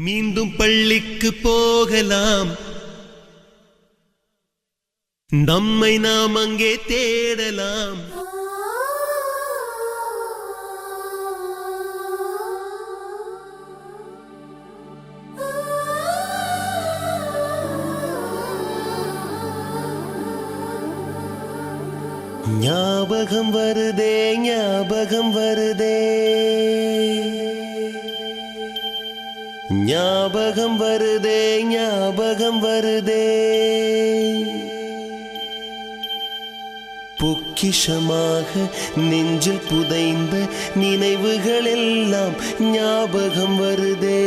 மீண்டும் பள்ளிக்கு போகலாம், நம்மை நாம் அங்கே தேடலாம். ஞாபகம் வருதே, ஞாபகம் வருதே, ஞாபகம் வருதே, ஞாபகம் வருதே. பொக்கிஷமாக நெஞ்சில் புதைந்த நினைவுகள் எல்லாம் ஞாபகம் வருதே.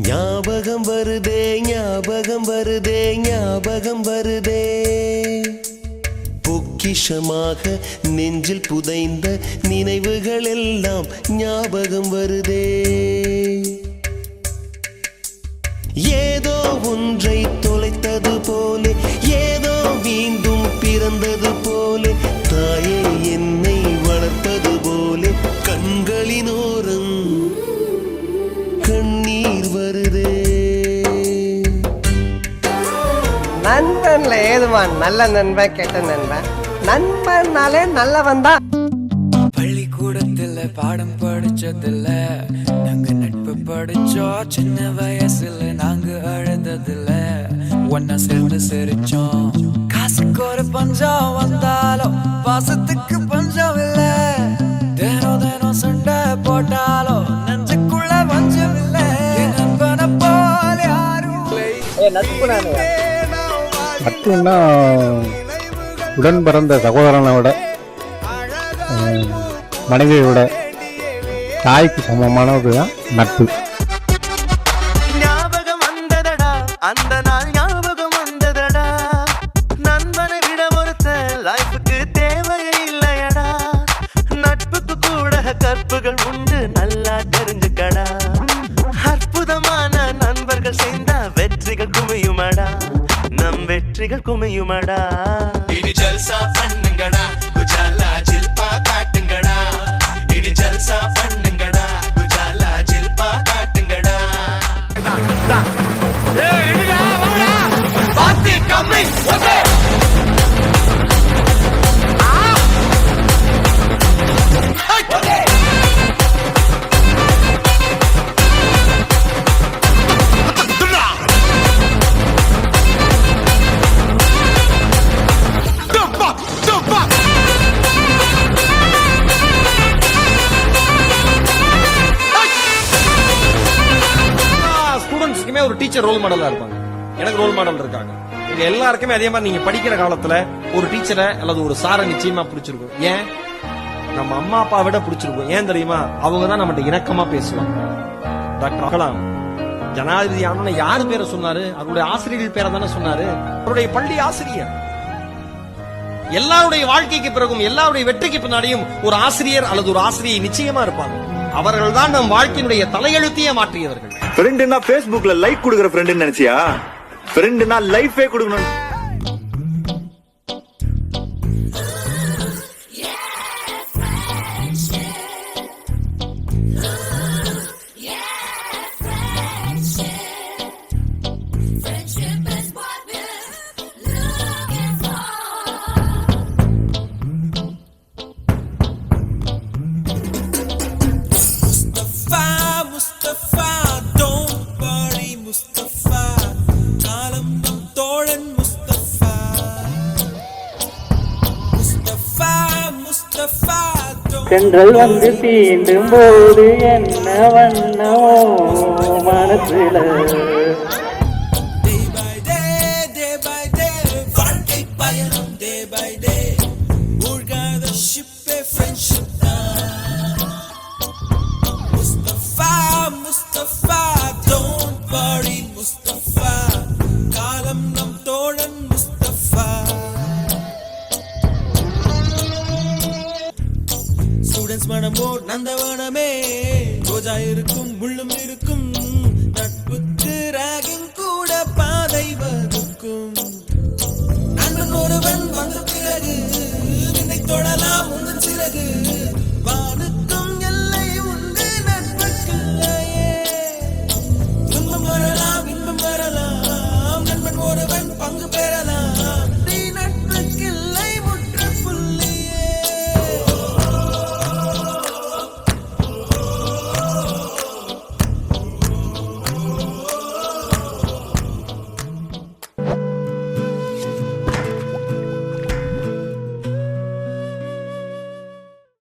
ஞாபகம் வருதே, ஞாபகம் வருதே, ஞாபகம் வருதே. பொக்கிஷமாக நெஞ்சில் புதைந்த நினைவுகள் எல்லாம் ஞாபகம் வருதே. ஏதோ ஒன்றை தொலைத்தது போலே, ஏதோ மீண்டும் பிறந்தது போலே, தாயே என்னை வளர்த்தது போலே கண்களினோரம் கண்ணீர் வருதே. நண்பன்ல ஏதுவான் நல்ல நண்பன் கெட்ட நண்பன், நண்பன்னாலே நல்லவன் தான். பள்ளிக்கூடத்துல பாடம் படிச்சதில்ல, நாங்க நட்பு படிச்சோம். சின்ன வயசுல நாங்க அழுததில்ல, ஒன்னா சேர்ந்து சிரிச்சோம். காசுக்கு ஒரு பஞ்சம் வந்தாலும் பாசத்துக்கு பஞ்சம் இல்ல. தினம் தினம் சண்டை போட்டாலும் நெஞ்சுக்குள்ள பஞ்சம் இல்ல. நண்பனை போல யாரும் நட்புன்னா உடன் பிறந்த சகோதரனை விட, மனைவியை விட தாய்க்கு சமமானது தான் நட்பு. ஞாபகம் வந்ததடா, அந்த நாள் ஞாபகம் வந்ததடா. நண்பனை விட ஒருத்த லைஃபுக்கு தேவையே இல்லையடா. நட்புக்கு கூட கற்புகள் உண்டு, நல்லா தெரிஞ்சுக்கடா. அற்புதமான நண்பர்கள் சேர்ந்தா வெற்றிகள் குமியுமடா, நம் வெற்றிகள் குமியுமடா. இனி ஜல்சா பண்ணுங்கடா, குஜாலா ஜில்பா காட்டுங்கடா. இனி ஜல்சா பண்ணுங்கடா, குஜாலா ஜில்பா காட்டுங்கடா. பாத்தி கம்மி ஒரு டீச்சர் ரோல் மாடலா இருப்பாங்க. எனக்கு ரோல் மாடல் இருக்காங்க. இங்க எல்லாருக்குமே அதே மாதிரி நீங்க படிக்கிற காலத்துல ஒரு டீச்சரை அல்லது ஒரு சாரை நிச்சயமா பிடிச்சிருக்கும். ஏன்? நம்ம அம்மா அப்பா விட பிடிச்சிருக்கும். ஏன் தெரியுமா? அவங்க தான் நம்மகிட்ட இணக்கமா பேசுவாங்க. டாக்டர் கலாம் ஜனாதிபதி ஆனோன்னு யாரு பேரை சொன்னாரு? அவருடைய ஆசிரியர்கள் பேரை தானே சொன்னாரு. அவருடைய பள்ளி ஆசிரியர். எல்லாருடைய வாழ்க்கைக்கு பிறகும் எல்லாருடைய வெற்றிக்கு பின்னாடியும் ஒரு ஆசிரியர் அல்லது ஒரு ஆசிரியை நிச்சயமா இருப்பாங்க. அவர்கள் தான் நம் வாழ்க்கையினுடைய தலையெழுத்தையே மாற்றியவர்கள். ஃப்ரெண்ட்னா Facebookல லைக் கொடுக்கிற ஃப்ரெண்ட் நினைச்சியா? ஃப்ரெண்ட்னா லைஃபே கொடுக்கணும். சென்றல் வந்து தீண்டும் போது என்ன வண்ணமோ மனசுல. மனமோ நந்தவனமே ரோஜா இருக்கும் முள்ளும் இருக்கும்